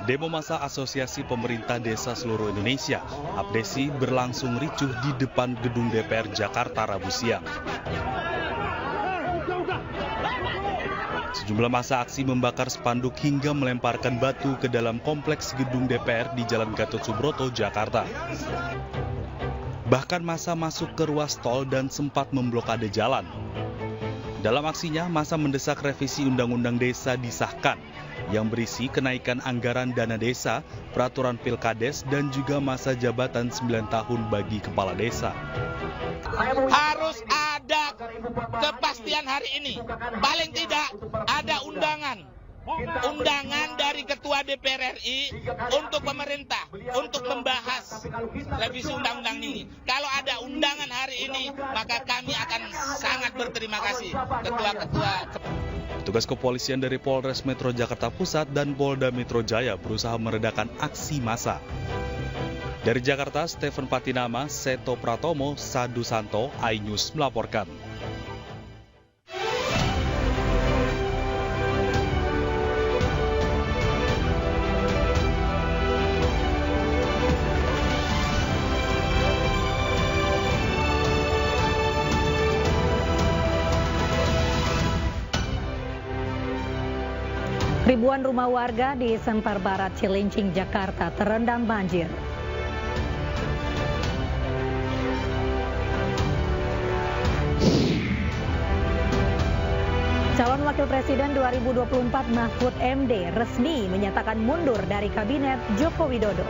Demo massa Asosiasi Pemerintah Desa Seluruh Indonesia, APDESI, berlangsung ricuh di depan gedung DPR Jakarta Rabu siang. Sejumlah massa aksi membakar spanduk hingga melemparkan batu ke dalam kompleks gedung DPR di Jalan Gatot Subroto, Jakarta. Bahkan massa masuk ke ruas tol dan sempat memblokade jalan. Dalam aksinya, massa mendesak revisi Undang-Undang Desa disahkan yang berisi kenaikan anggaran dana desa, peraturan pilkades, dan juga masa jabatan 9 tahun bagi kepala desa. Harus ada kepastian hari ini. Paling tidak ada undangan dari Ketua DPR RI untuk pemerintah, untuk membahas revisi undang-undang ini. Kalau ada undangan hari ini, maka kami akan sangat berterima kasih ketua-ketua. Petugas kepolisian dari Polres Metro Jakarta Pusat dan Polda Metro Jaya berusaha meredakan aksi massa. Dari Jakarta, Stephen Patinama, Seto Pratomo, Sadu Santo, iNews melaporkan. Ribuan rumah warga di Sempar Barat, Cilincing, Jakarta terendam banjir. Calon Wakil Presiden 2024 Mahfud MD resmi menyatakan mundur dari Kabinet Joko Widodo.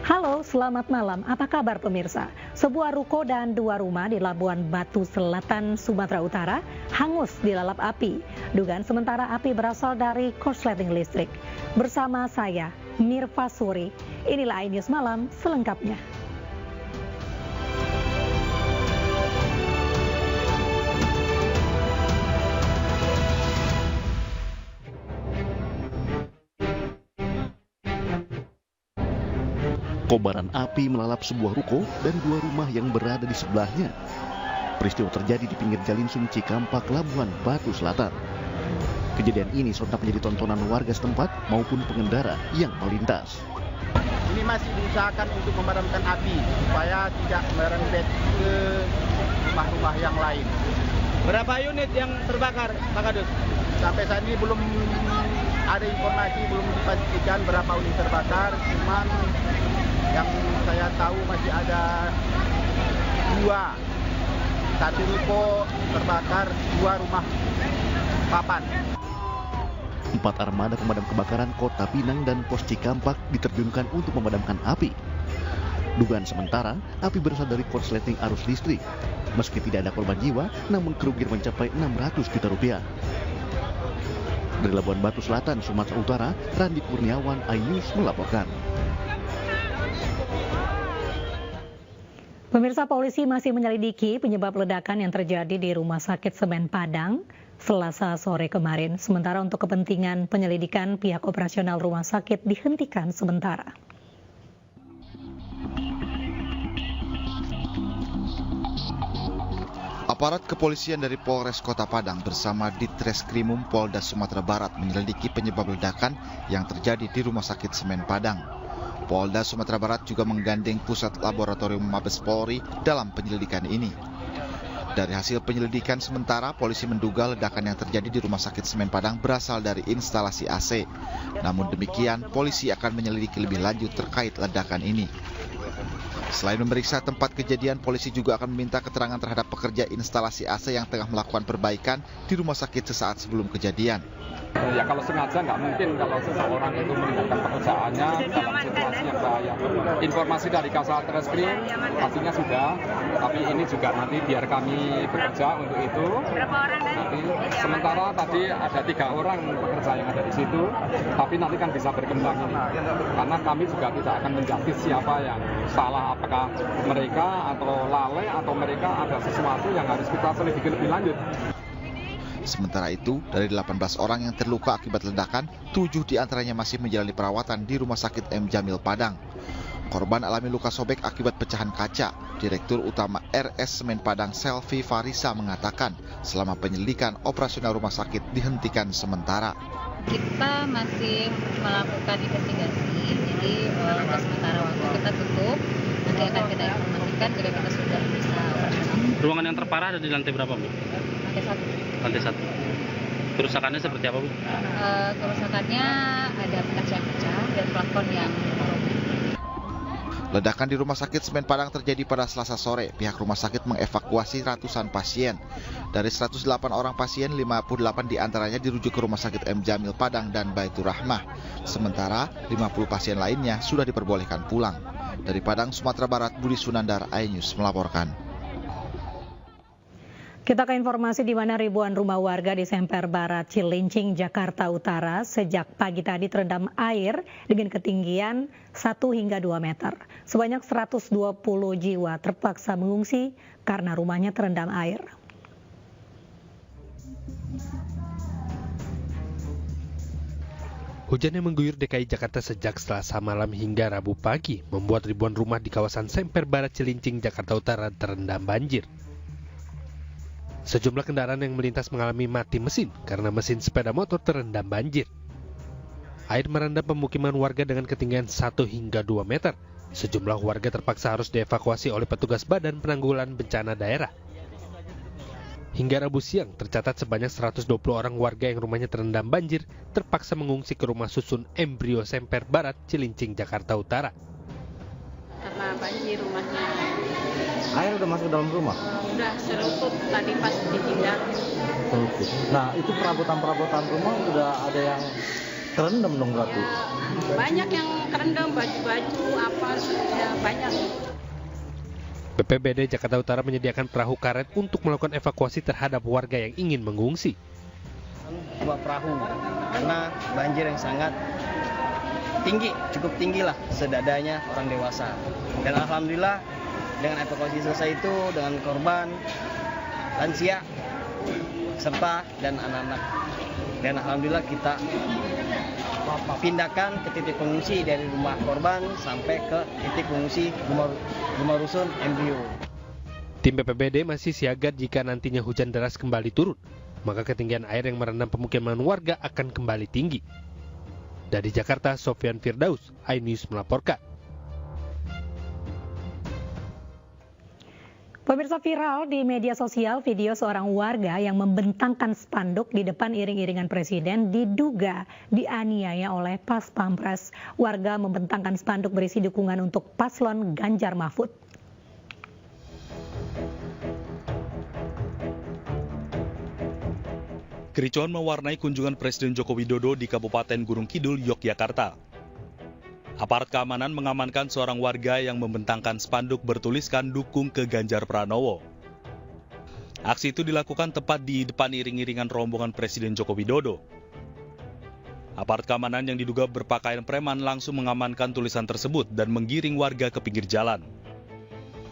Halo, selamat malam. Apa kabar pemirsa? Sebuah ruko dan 2 rumah di Labuan Batu Selatan, Sumatera Utara hangus dilalap api. Dugaan sementara api berasal dari korsleting listrik. Bersama saya, Mirva Suri. Inilah iNews Malam selengkapnya. Kobaran api melalap sebuah ruko dan 2 rumah yang berada di sebelahnya. Peristiwa terjadi di pinggir Jalinsung Cikampek, Labuan Batu Selatan. Kejadian ini sontak menjadi tontonan warga setempat maupun pengendara yang melintas. Ini masih diusahakan untuk memadamkan api supaya tidak merembet ke rumah-rumah yang lain. Berapa unit yang terbakar, Pak Kadus? Sampai saat ini belum ada informasi, belum dipastikan berapa unit terbakar, cuman yang saya tahu masih ada 2. 1 ruko terbakar, 2 rumah papan. 4 armada pemadam kebakaran Kota Pinang dan Pos Cikampek diterjunkan untuk memadamkan api. Dugaan sementara, api berasal dari korsleting arus listrik. Meski tidak ada korban jiwa, namun kerugian mencapai 600 juta rupiah. Dari Labuan Batu Selatan, Sumatera Utara, Randi Kurniawan, iNews melaporkan. Pemirsa, polisi masih menyelidiki penyebab ledakan yang terjadi di Rumah Sakit Semen Padang Selasa sore kemarin. Sementara untuk kepentingan penyelidikan, pihak operasional rumah sakit dihentikan sementara. Aparat kepolisian dari Polres Kota Padang bersama Ditreskrimum Polda Sumatera Barat menyelidiki penyebab ledakan yang terjadi di Rumah Sakit Semen Padang. Polda Sumatera Barat juga menggandeng Pusat Laboratorium Mabes Polri dalam penyelidikan ini. Dari hasil penyelidikan sementara, polisi menduga ledakan yang terjadi di Rumah Sakit Semen Padang berasal dari instalasi AC. Namun demikian, polisi akan menyelidiki lebih lanjut terkait ledakan ini. Selain memeriksa tempat kejadian, polisi juga akan meminta keterangan terhadap pekerja instalasi AC yang tengah melakukan perbaikan di rumah sakit sesaat sebelum kejadian. Ya kalau sengaja nggak mungkin kalau seseorang itu meninggalkan pekerjaannya dalam situasi yang bahaya. Informasi dari Kasal Treskrim pastinya sudah, tapi ini juga nanti biar kami bekerja untuk itu. Nanti sementara tadi ada 3 orang pekerja yang ada di situ, tapi nanti kan bisa berkembang ini. Karena kami juga tidak akan menjudge siapa yang salah, apakah mereka atau lalai atau mereka ada sesuatu yang harus kita selidiki lebih lanjut. Sementara itu, dari 18 orang yang terluka akibat ledakan, 7 diantaranya masih menjalani perawatan di Rumah Sakit M. Jamil Padang. Korban alami luka sobek akibat pecahan kaca. Direktur Utama RS Semen Padang Selvi Farisa mengatakan selama penyelidikan operasional rumah sakit dihentikan sementara. Kita masih melakukan investigasi, jadi untuk sementara waktu kita tutup. Nanti akan kita informasikan jika kita sudah bisa operasional. Ruangan yang terparah ada di lantai berapa, Bu? Lantai 1. Kerusakannya seperti apa, Bu? Kerusakannya ada kaca yang pecah dan plafon yang Ledakan di Rumah Sakit Semen Padang terjadi pada Selasa sore. Pihak rumah sakit mengevakuasi ratusan pasien. Dari 108 orang pasien, 58 diantaranya dirujuk ke Rumah Sakit M. Jamil Padang dan Baitur Rahmah. Sementara 50 pasien lainnya sudah diperbolehkan pulang. Dari Padang, Sumatera Barat, Budi Sunandar, iNews melaporkan. Kita ke informasi di mana ribuan rumah warga di Semper Barat, Cilincing, Jakarta Utara sejak pagi tadi terendam air dengan ketinggian 1 hingga 2 meter. Sebanyak 120 jiwa terpaksa mengungsi karena rumahnya terendam air. Hujan yang mengguyur DKI Jakarta sejak Selasa malam hingga Rabu pagi membuat ribuan rumah di kawasan Semper Barat, Cilincing, Jakarta Utara terendam banjir. Sejumlah kendaraan yang melintas mengalami mati mesin karena mesin sepeda motor terendam banjir. Air merendam pemukiman warga dengan ketinggian 1 hingga 2 meter. Sejumlah warga terpaksa harus dievakuasi oleh petugas Badan Penanggulangan Bencana Daerah. Hingga Rabu siang, tercatat sebanyak 120 orang warga yang rumahnya terendam banjir terpaksa mengungsi ke rumah susun Embrio Semper Barat, Cilincing, Jakarta Utara. Karena banjir rumahnya. Air udah masuk dalam rumah? Udah seruput tadi pas ditinggal. Seruput. Nah, itu perabotan rumah udah ada yang kerendam dong berarti? Banyak yang kerendam, baju-baju apa ya banyak. BPBD Jakarta Utara menyediakan perahu karet untuk melakukan evakuasi terhadap warga yang ingin mengungsi. 2 perahu karena banjir yang sangat tinggi, cukup tinggi lah sedadanya orang dewasa. Dan alhamdulillah dengan evakuasi selesai itu dengan korban, lansia, serta dan anak-anak. Dan alhamdulillah kita pindahkan ke titik pengungsi dari rumah korban sampai ke titik pengungsi rumah rusun Embrio. Tim BPBD masih siaga jika nantinya hujan deras kembali turun, maka ketinggian air yang merendam pemukiman warga akan kembali tinggi. Dari Jakarta, Sofyan Firdaus, iNews melaporkan. Pemirsa, viral di media sosial video seorang warga yang membentangkan spanduk di depan iring-iringan presiden diduga dianiaya oleh Pas Pampres. Warga membentangkan spanduk berisi dukungan untuk paslon Ganjar Mahfud. Kericuhan mewarnai kunjungan Presiden Joko Widodo di Kabupaten Gunung Kidul, Yogyakarta. Aparat keamanan mengamankan seorang warga yang membentangkan spanduk bertuliskan dukung ke Ganjar Pranowo. Aksi itu dilakukan tepat di depan iring-iringan rombongan Presiden Joko Widodo. Aparat keamanan yang diduga berpakaian preman langsung mengamankan tulisan tersebut dan menggiring warga ke pinggir jalan.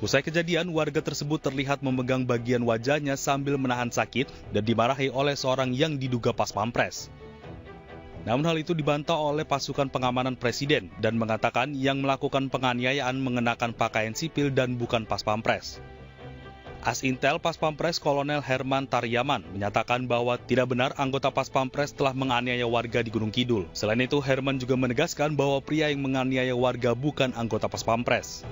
Usai kejadian, warga tersebut terlihat memegang bagian wajahnya sambil menahan sakit dan dimarahi oleh seorang yang diduga Pas Pampres. Namun hal itu dibantah oleh pasukan pengamanan presiden dan mengatakan yang melakukan penganiayaan mengenakan pakaian sipil dan bukan Pas Pampres. As Intel Pas Pampres Kolonel Herman Taryaman menyatakan bahwa tidak benar anggota Pas Pampres telah menganiaya warga di Gunung Kidul. Selain itu, Herman juga menegaskan bahwa pria yang menganiaya warga bukan anggota Pas Pampres.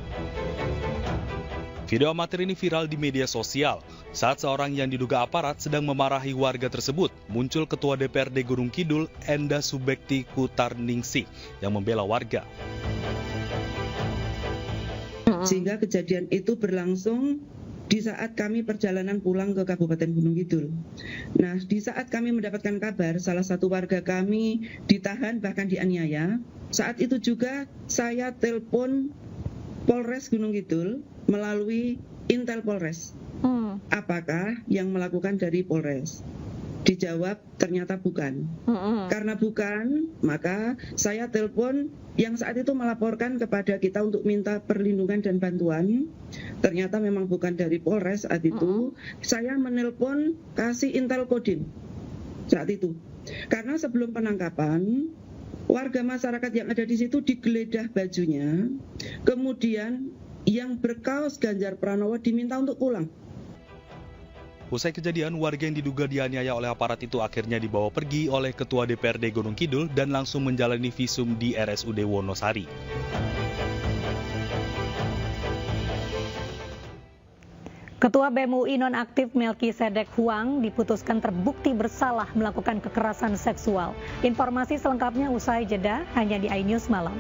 Video amatir ini viral di media sosial saat seorang yang diduga aparat sedang memarahi warga tersebut. Muncul Ketua DPRD Gunung Kidul, Enda Subekti Kutarningsih, yang membela warga. Sehingga kejadian itu berlangsung di saat kami perjalanan pulang ke Kabupaten Gunung Kidul. Nah, di saat kami mendapatkan kabar salah satu warga kami ditahan bahkan dianiaya, saat itu juga saya telepon Polres Gunung Kidul melalui Intel Polres. Apakah yang melakukan dari Polres? Dijawab ternyata bukan. Karena bukan, maka saya telepon yang saat itu melaporkan kepada kita untuk minta perlindungan dan bantuan. Ternyata memang bukan dari Polres saat itu. Saya menelpon kasih Intel Kodim saat itu. Karena sebelum penangkapan, warga masyarakat yang ada di situ digeledah bajunya, kemudian yang berkaos Ganjar Pranowo diminta untuk pulang. Usai kejadian, warga yang diduga dianiaya oleh aparat itu akhirnya dibawa pergi oleh Ketua DPRD Gunung Kidul dan langsung menjalani visum di RSUD Wonosari. Ketua BEM UI nonaktif Melkisedek Huang diputuskan terbukti bersalah melakukan kekerasan seksual. Informasi selengkapnya usai jeda hanya di iNews Malam.